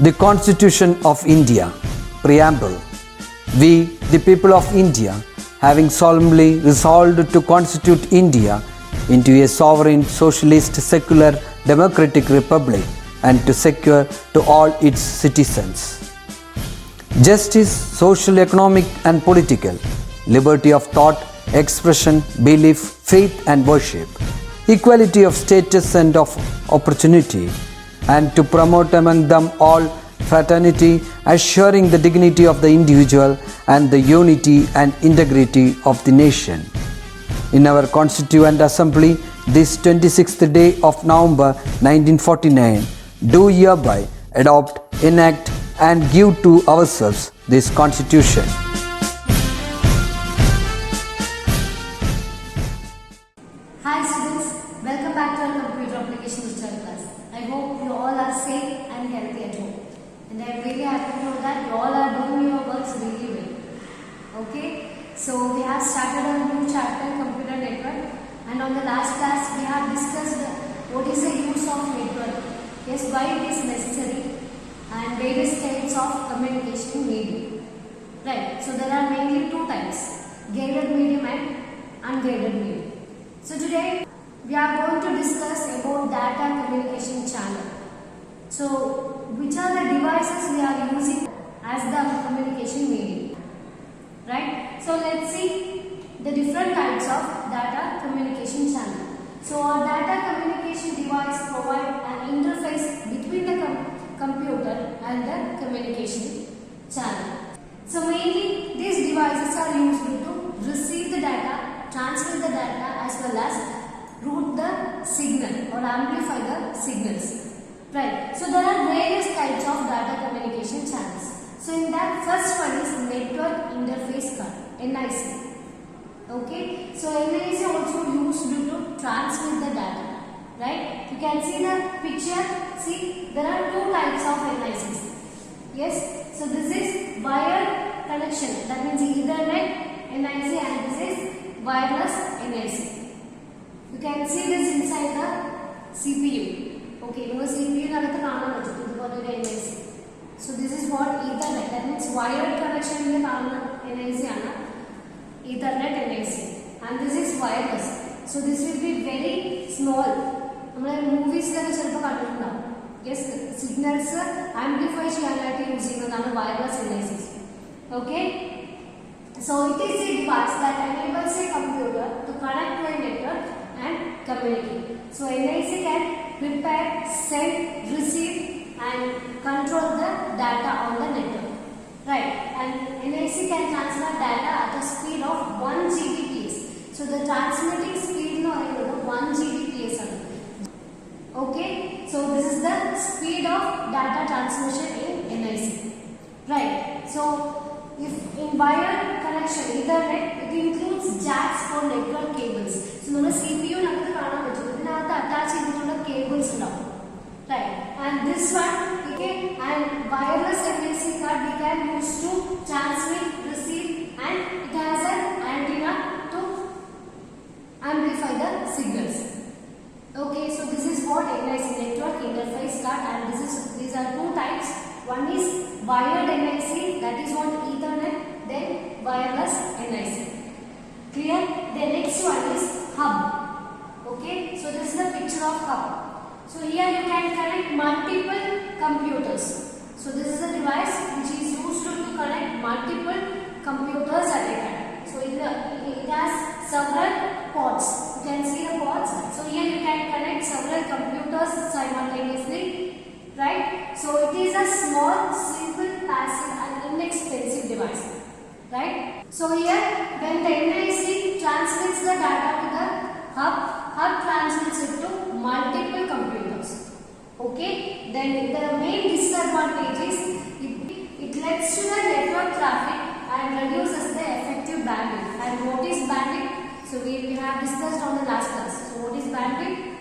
The Constitution of India, Preamble. We, the people of India, having solemnly resolved to constitute India into a sovereign, socialist, secular, democratic republic and to secure to all its citizens justice, social, economic and political, liberty of thought, expression, belief, faith and worship, equality of status and of opportunity, and to promote among them all fraternity, assuring the dignity of the individual and the unity and integrity of the nation. In our Constituent Assembly, this 26th day of November 1949, do hereby adopt, enact and give to ourselves this Constitution. Hi students, welcome back to our computer application tutorial class. I hope you all are safe and healthy at home. And I am really happy to know that you all are doing your works really well. Okay, so we have started a new chapter, computer network, and on the last class we have discussed what is the use of network, yes, why it is necessary, and various types of communication medium. Right, so there are mainly two types, guided medium and unguided medium. So today we are going to discuss about data communication channel. So which are the devices we are using as the communication medium? Right? So let's see the different types of data communication channel. So our data communication device provide an interface between the computer and the communication channel. So mainly these devices are used to receive the data, transmit the data as well as route the signal or amplify the signals. Right. So there are various types of data communication channels. So in that first one is network interface card, NIC. Okay. So NIC also used to transmit the data. Right. You can see the picture. See, there are two types of NICs. Yes. So this is wired connection. That means Ethernet NIC and this is wireless NIC. You can see this inside the CPU. Okay, no CPU NIC. So this is what Ethernet. That means wired connection with NIC Ethernet NIC. And this is wireless. So this will be very small. Movies yes, signals amplify using wireless NIC. Okay. So it is a device that enables a computer to connect to a network and communicate. So NIC can prepare, send, receive and control the data on the network. Right. And NIC can transfer data at a speed of 1 Gbps. So the transmitting speed is 1 Gbps. Okay. So this is the speed of data transmission in NIC. Right. So if in wired connection Ethernet, it includes jacks for network cables. So no CPU attach cables now. Right. And this one, okay, and wireless NIC card we can use to transmit, receive, and it has an antenna to amplify the signals. Okay, so this is what NIC, network interface card, and these are two types. One is wired NIC, that is what Ethernet, then wireless NIC. Clear? The next one is hub. Okay, so this is the picture of hub. So here you can connect multiple computers. So this is a device which is used to connect multiple computers at a time. So it has several ports. You can see the ports. So here you can connect several computers simultaneously. Right? So it is a small, simple, passive and inexpensive device. Right? So here when the NIC transmits the data to the hub transmits it to multiple computers. Okay? Then the main disadvantage is it leads to the network traffic and reduces the effective bandwidth. And what is bandwidth? So we have discussed on the last class. So what is bandwidth?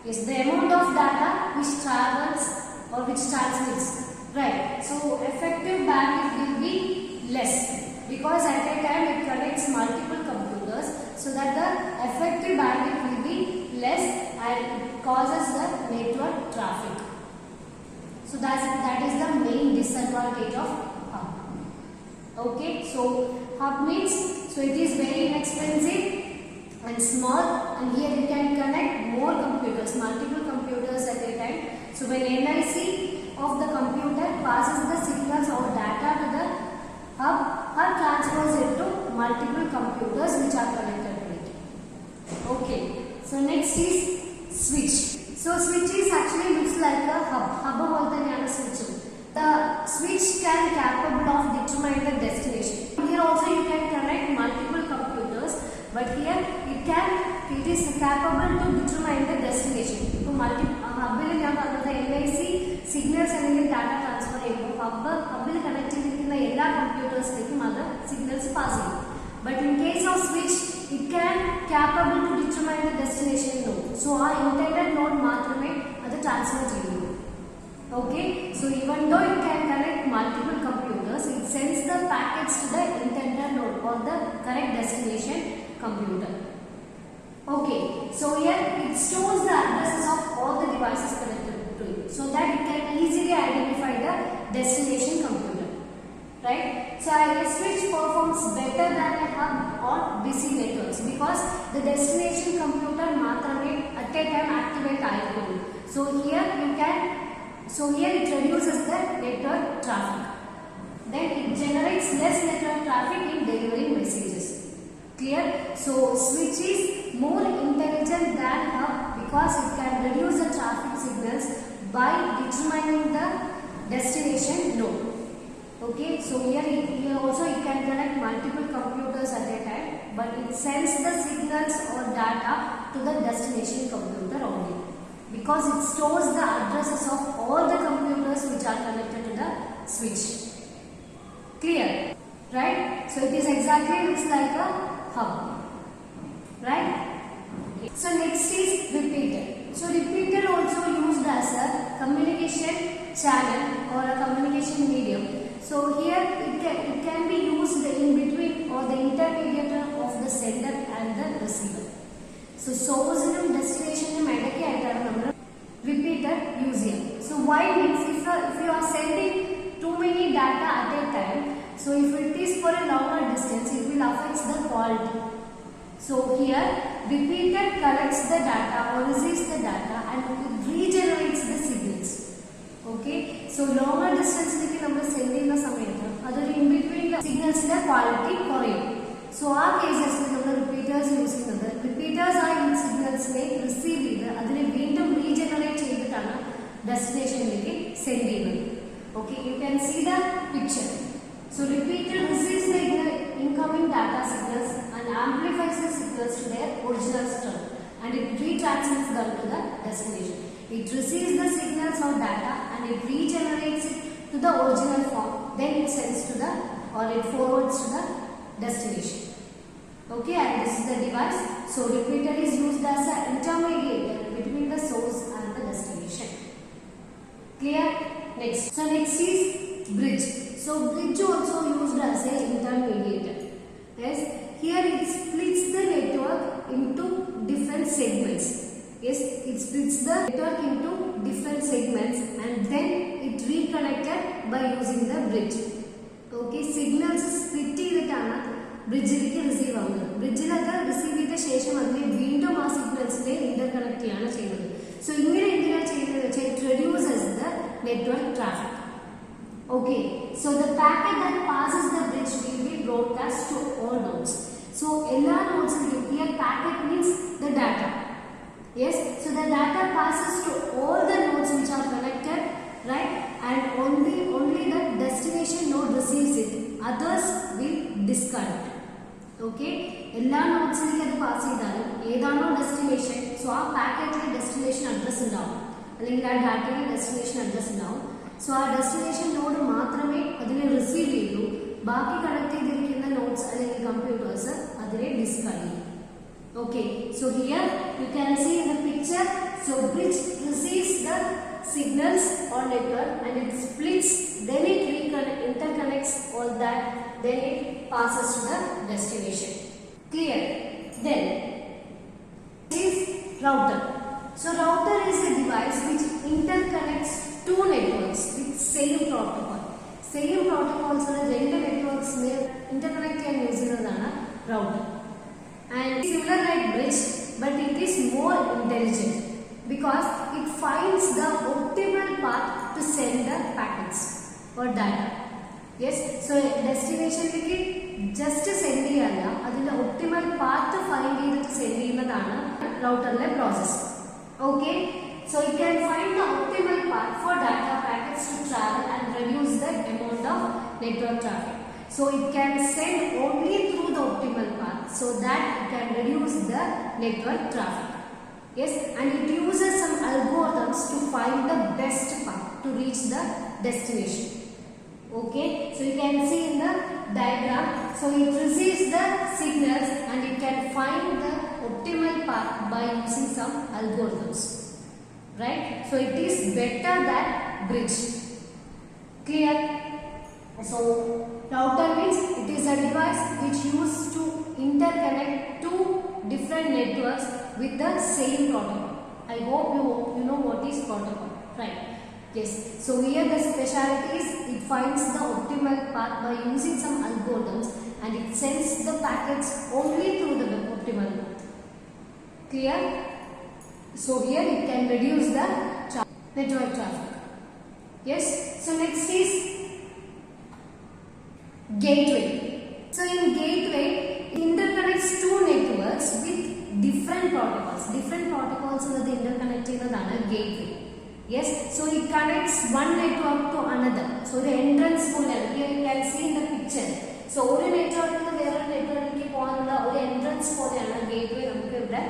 Is the amount of data which travels or which transmits. Right. So effective bandwidth will be less because at a time it connects multiple computers, so that the effective bandwidth will be less and it causes the network traffic. So that is the main disadvantage of hub. Okay, so hub means, so it is very inexpensive and small, and here you can connect more computers, multiple computers at a time. So when NIC of the computer passes the signals or data to the hub transfers it to multiple computers which are connected to it. Okay, so next is switch. So switch is actually looks like a hub. Hub is switch. The switch can capable of determining the destination. Here also you can connect multiple computers, but here it is capable to determine the destination. So hub NIC signals and data transfer hub connecting all computers signals passing. But in case of switch, it can capable to determine the destination node. So our intended node matrame adu transfer cheyudu. Okay, so even though it can connect multiple computers, it sends the packets to the intended node or the correct destination computer. Okay, so here it stores the addresses of all the devices connected to it, so that it can easily identify the destination computer. Right? So a switch performs better than a hub or busy networks because the destination computer matrame at a time activate icon. So here it reduces the network traffic. Then it generates less network traffic in delivering messages. Clear? So switch is more intelligent than hub because it can reduce the traffic signals by determining the destination node. Okay, so here also it can connect multiple computers at a time, but it sends the signals or data to the destination computer only because it stores the addresses of all the computers which are connected to the switch. Clear? Right? So it is exactly looks like a hub. Right? Okay. So next is repeater. So repeater also used as a communication channel or a communication medium. So here it can be used in between or the intermediator of the sender and the receiver. So source and destination repeater use here. So why means if you are sending too many data at a time, so if it is for a longer distance, it will affect the quality. So here repeater collects the data or receives the data and it regenerates the signals. Okay, so longer distance sending the in between the signals in the quality koreyum. So our cases repeaters using repeaters are in signals receive regenerate destination sending. Okay, you can see the picture. So repeater receives the incoming data signals and amplifies the signals to their original strength and it retransmits them to the destination. It receives the signals or data and it regenerates it to the original form. Then it sends to the or it forwards to the destination. Okay, and this is the device. So repeater is used as an intermediator between the source and the destination. Clear? Next. So next is bridge. So bridge also used as an intermediator. Yes. Here it splits the network into different segments. Yes, it splits the network into different segments and then it reconnected by using the bridge. Okay, signals split bridge receive bridge receive the signals interconnect. So it reduces the network traffic. Okay, so the packet that passes the bridge will be broadcast to all nodes. So LR nodes here packet means the data. Yes, so the data passes to all the nodes which are connected, right? And only the destination node receives it. Others will disconnect. Okay, all nodes pass no destination. So our packet destination address now. Data destination address now. So our destination node matrame adine receive cheyu. Baaki connected nodes and computers adine discard. Okay, so here you can see in the picture, so bridge receives the signals on network and it splits, then it interconnects all that, then it passes to the destination. Clear? Then is router. So router is a device which interconnects two networks. interconnect ചെയ്യാൻ use ചെയ്യുന്നതാണ് router. And similar like bridge, but it is more intelligent because it finds the optimal path to send the packets or data. Yes, so ഡെസ്റ്റിനേഷനിലേക്ക് just send ചെയ്യാനല്ല, അതിന്റെ optimal path find ചെയ്തിട്ട് send ചെയ്യുന്നതാണ് റൗട്ടറിലെ process. Okay, so it can find the optimal path for data packets to travel and reduce the amount of network traffic. So it can send only through the optimal path so that it can reduce the network traffic. Yes, and it uses some algorithms to find the best path to reach the destination. Okay, so you can see in the diagram, so it receives the signals and it can find the optimal path by using some algorithms, right? So it is better than bridge. Clear? So router means it is a device which used to interconnect two different networks with the same protocol. I hope you know what is protocol, right? Yes, so here the speciality is it finds the optimal path by using some algorithms and it sends the packets only through the optimal path. Clear? So here it can reduce the network traffic. Yes, so next is gateway. So in gateway it interconnects two networks with different protocols. Different protocols are the interconnect in gateway. Yes, so it connects one network to another. So the entrance here you can see in the picture. So one network to the other network ki poanna one entrance poleyanna gateway namukku ivide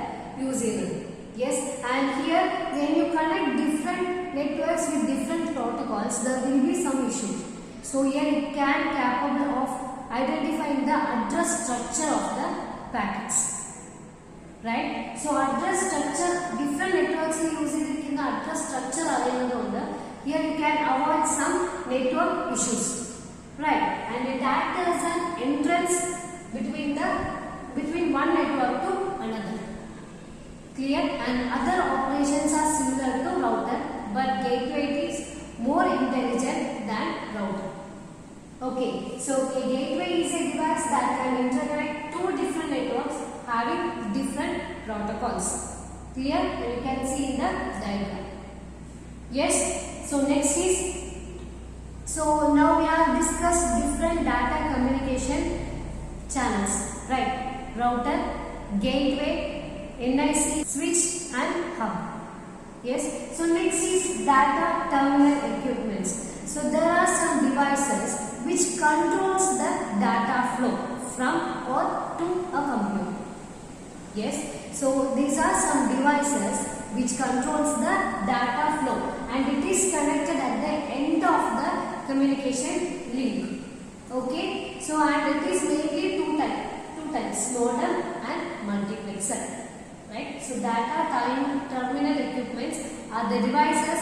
use cheyyunnathu. Yes, and here when you connect different networks with different protocols there will be some issues. So here it can capable of identifying the address structure of the packets. Right? So address structure, different networks using in the address structure available. Here you can avoid some network issues. Right? And it acts as an entrance between one network to another. Clear? And other operations are similar to router, but gateway is more intelligent than router. Okay, so a gateway is a device that can interconnect two different networks having different protocols. Clear? And you can see in the diagram. Yes, so next is, so now we have discussed different data communication channels, right? Router, gateway, NIC, switch and hub. Yes, so next is data terminal equipments. So there are some devices which controls the data flow from or to a computer. Yes, so these are some devices which controls the data flow and it is connected at the end of the communication link. Okay, so and it is mainly two types, modem and multiplexer. Right, so data terminal equipments are the devices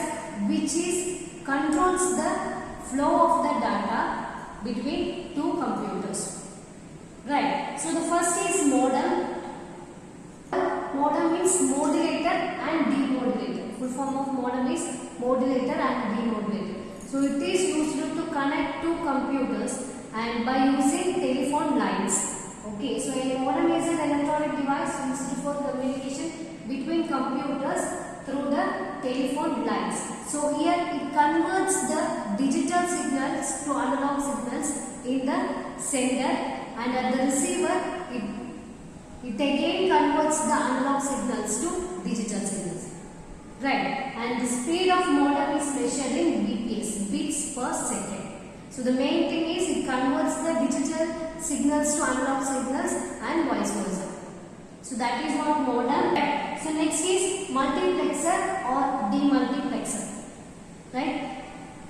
which controls the flow of the data between two computers. Right, so the first is modem. Modem means modulator and demodulator. Full form of modem is modulator and demodulator. So it is used to connect two computers and by using telephone lines. Okay, so a modem is an electronic device used for communication between computers through the telephone lines. So here it converts the digital signals to analog signals in the sender and at the receiver it again converts the analog signals to digital signals. Right, and the speed of modem is measured in bps, bits per second. So the main thing is it converts the digital signals to analog signals and vice versa. So that is what modem. So next is multiplexer or demultiplexer. Right?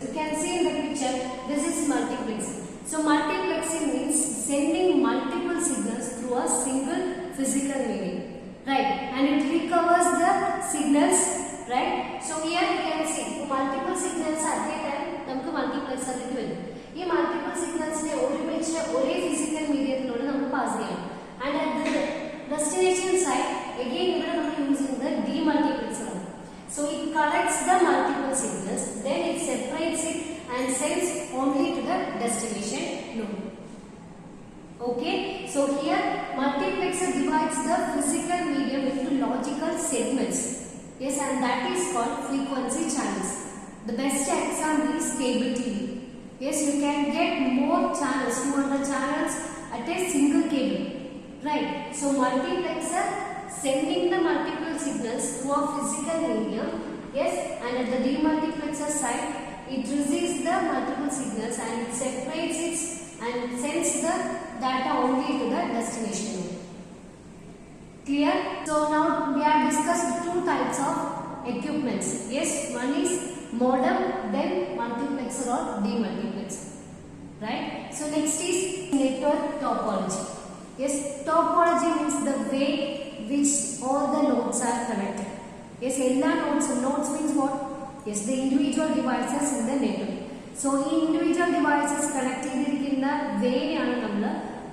You can see in the picture this is multiplexer. So multiplexing means sending multiple signals through a single physical medium. Right? And it recovers the signals. Right? So here you can see multiple signals at a time. നമുക്ക് മൾട്ടിപ്ലക്സറിലേക്ക് വരും. ഈ multiple സിഗ്നൽസിനെ ഒരുമിച്ച് ഒരേ physical മീഡിയത്തിലൂടെ നമുക്ക് pass ചെയ്യണം. And at the destination side again ഇവിടെ നമ്മൾ use ചെയ്യുന്നത് ഡീമൾട്ടിപ്ലക്സർ ആണ്. So it collects the multiple signals, then it separates it and sends only to the destination node. Okay, so here multiplexer divides the physical medium into logical segments. Yes, and that is called frequency channels. The best example is cable TV. Yes, you can get more channels, 200 channels at a single cable. Right. So multiplexer sending the multiple signals through a physical medium. Yes, and at the demultiplexer side, it receives the multiple signals and it separates it and sends the data only to the destination node. Clear? So now we have discussed two types of equipments. Yes, one is modem, then multiplexer or demultiplexer. Right? So next is network topology. Yes, topology means the way which all the nodes are connected. Yes, nodes means what? Yes, the individual devices in the network. So individual devices connect ചെയ്തിരിക്കുന്ന way ആണ് നമ്മൾ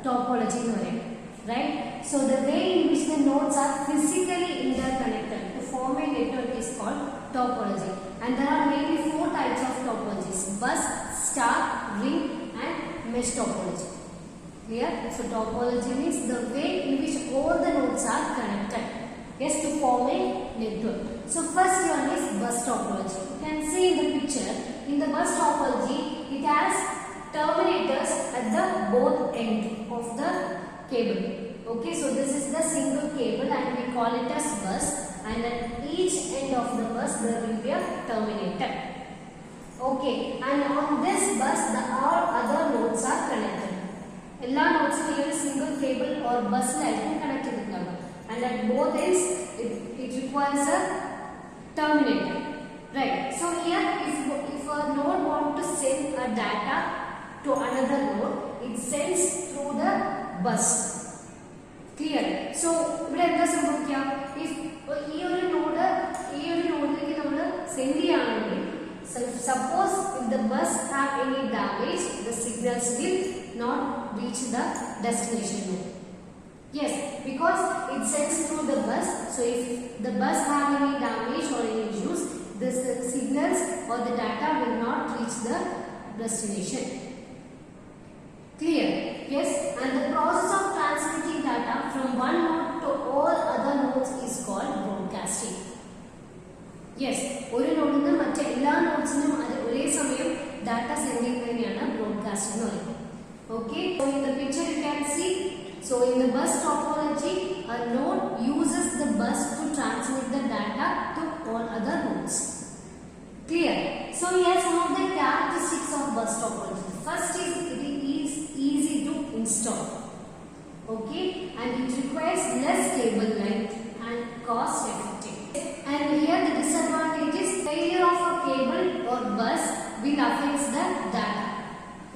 topology എന്ന് പറയുന്നത്. Right? So the way in which the nodes are physically interconnected to form a network is called topology. And there are mainly four types of topologies: bus, star, ring, and mesh topology. Clear? So topology means the way in which all the nodes are connected. Yes, to form a network. So first one is bus topology. You can see in the picture, in the bus topology, it has terminators at the both end of the cable. Okay, so this is the single cable and we call it as bus, and at each end of the bus there will be a terminator. Okay, and on this bus the all other nodes are connected. All nodes are a single cable or bus line connected together, and at both ends it requires a terminator. Right. So here if a node want to send a data to another node, it sends through the bus. Clear? So ഇവിടെ എന്താ സംഭവിക്കുക? If ഈ ഒരു നോഡിലേക്ക് നമ്മൾ send ചെയ്യുകയാണെങ്കിൽ, suppose if the bus have any damage, the signals will not reach the destination node. Yes, because it sends through the bus. So if the bus have any damage or any issues, the signals or the data will not reach the destination. Clear? Yes, and the process of transmitting data from one node to all other nodes is called broadcasting. Yes, ഒരു നോഡിൽ നിന്ന് മറ്റെല്ലാ നോഡ്സിനും ഒരേ സമയം data send ചെയ്യുന്നതിനെയാണ് broadcasting എന്ന് പറയുന്നത്. Okay, so in the picture you can see, so in the bus topology, a node uses the bus to transmit the data to all other nodes. Clear? So here some of the characteristics of bus topology. First is it is easy to install. Okay, and it requires less cable length and cost effective. And here the disadvantage is failure of a cable or bus will affect the data.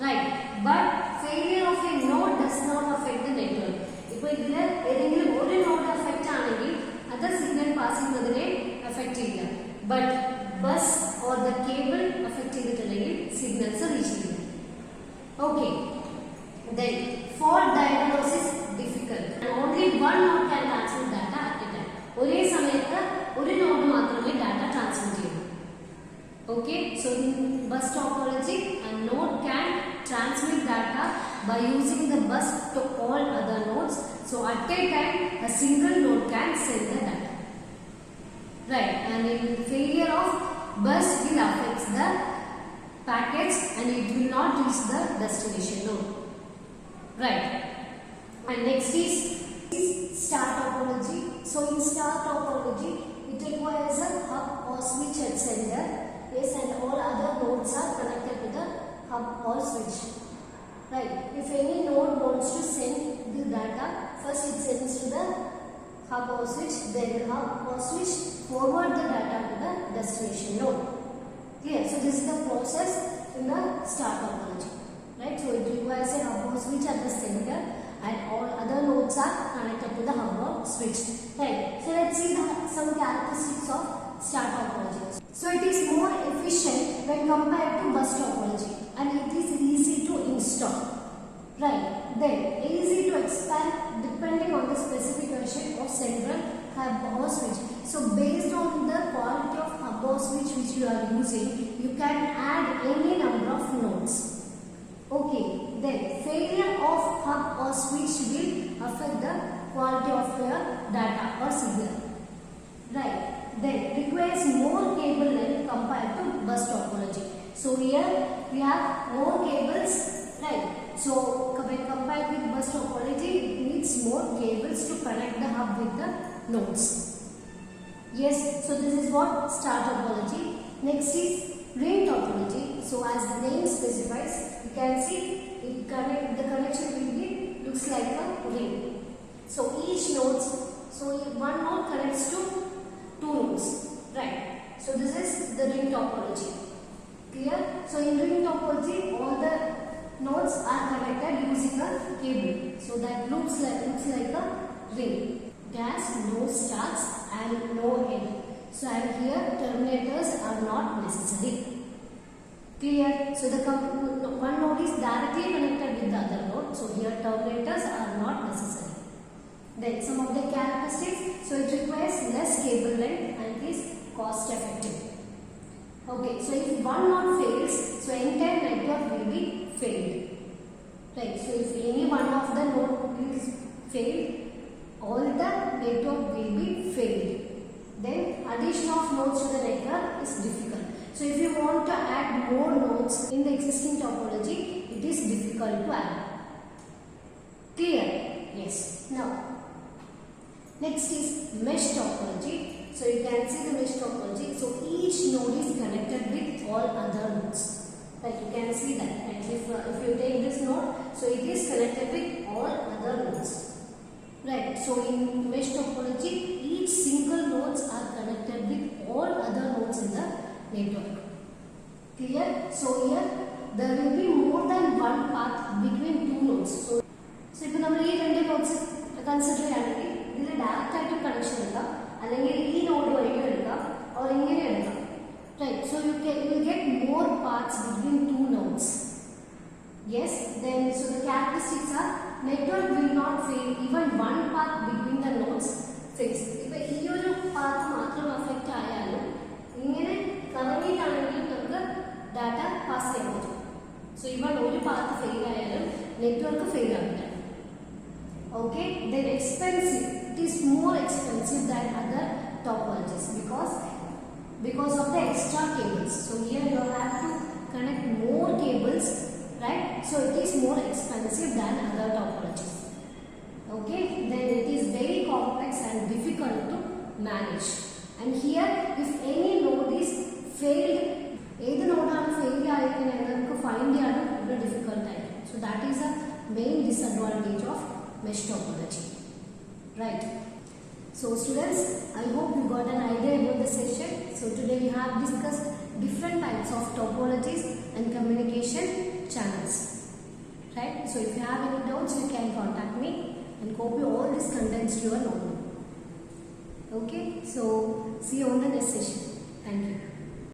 Right? But failure of a node does not affect the network. ഇപ്പോൾ ഇതിൽ ഏതെങ്കിലും ഒരു node affect ആണെങ്കിൽ other signal pass ചെയ്യുന്നതിനെ affect ചെയ്യില്ല. But bus or the cable affect ചെയ്തിട്ടുണ്ടെങ്കിൽ signals reach ചെയ്യില്ല. Okay, then fault diagnosis difficult and only one node can transmit data at a time. ഒരേ സമയത്ത് ഒരു നോഡ് മാത്രമേ ഡാറ്റ ട്രാൻസ്മിറ്റ് ചെയ്യൂ. Okay, so in bus topology, a node can transmit data by using the bus to all other nodes. So at a time, a single node can send the data. Right, and in failure of bus will affect the packets and it will not reach the destination node. Right, and next is star topology. So in star topology, it requires a hub or switch at sender. Yes, and all other nodes are connected to the hub or switch. Right. If any node wants to send the data, first it sends to the hub or switch, then the hub or switch forward the data to the destination node. Clear? So this is the process in the star topology. Right. So it requires a hub or switch at the center, and all other nodes are connected to the hub or switch. Right. So let's see some characteristics of star topology. So it is more efficient when compared to bus topology, and it is easy to install. Right. Then easy to expand depending on the specification of central hub or switch. So based on the quality of hub or switch which you are using, you can add any number of nodes. Okay. then failure of hub or switch will affect the quality of your data or signal. Right. Then requires more cable length compared to bus topology. So here we have more cables, right? So when compared with bus topology, it needs more cables to connect the hub with the nodes. Yes, so this is what star topology. Next is ring topology. So as the name specifies, you can see the connection will be looks like a ring. So each node, so one node connects to two nodes, right? So this is the ring topology. Clear? So in ring topology, all the nodes are connected using a cable. So that looks like a ring. It has no starts and no end. So and here terminators are not necessary. Clear? So the one node is directly connected with the other node. So here terminators are not necessary. Then some of the characteristics. So it requires less cable length and it is cost effective. Okay, so if one node fails, so entire network will be failed. Right, so if any one of the node is failed, all the network will be failed. Then addition of nodes to the network is difficult. So if you want to add more nodes in the existing topology, it is difficult to add. Clear? Yes. Now, next is mesh topology. So you can see the mesh topology. So each node is connected with all other nodes. Like you can see that. Right? If you take this node, so it is connected with all other nodes. Right. So in mesh topology, each single nodes are connected with all other nodes in the network. Clear? So here there will be more than one path between two nodes. So if we nodes consider this direct connection. അല്ലെങ്കിൽ ഈ node വഴി എടുക്കാം or ഇങ്ങനെ എടുക്കാം. Right, so you will get more paths between two nodes. Yes, then so the characteristics are network will not fail even one path between the nodes fails. ഇപ്പോൾ ഈ ഒരു path മാത്രം affect ആയാലും ഇങ്ങനെ കറങ്ങിയിട്ടാണെങ്കിൽ നമുക്ക് ഡാറ്റ പാസ് ചെയ്യാൻ പറ്റും. So even ഒരു path fail ആയാലും നെറ്റ്വർക്ക് fail ആവില്ല. Okay, then expensive. It is more expensive than other topologies because of the extra cables. So here you have to connect more cables, right? So it is more expensive than other topologies. Okay, then it is very complex and difficult to manage. And here, if any node is failed, either node are failed, I find it difficult. So that is a main disadvantage of mesh topology. Right. So students, I hope you got an idea about the session. So today we have discussed different types of topologies and communication channels. Right. So if you have any doubts, you can contact me and copy all these contents to your notebook. Okay. So see you on the next session. Thank you.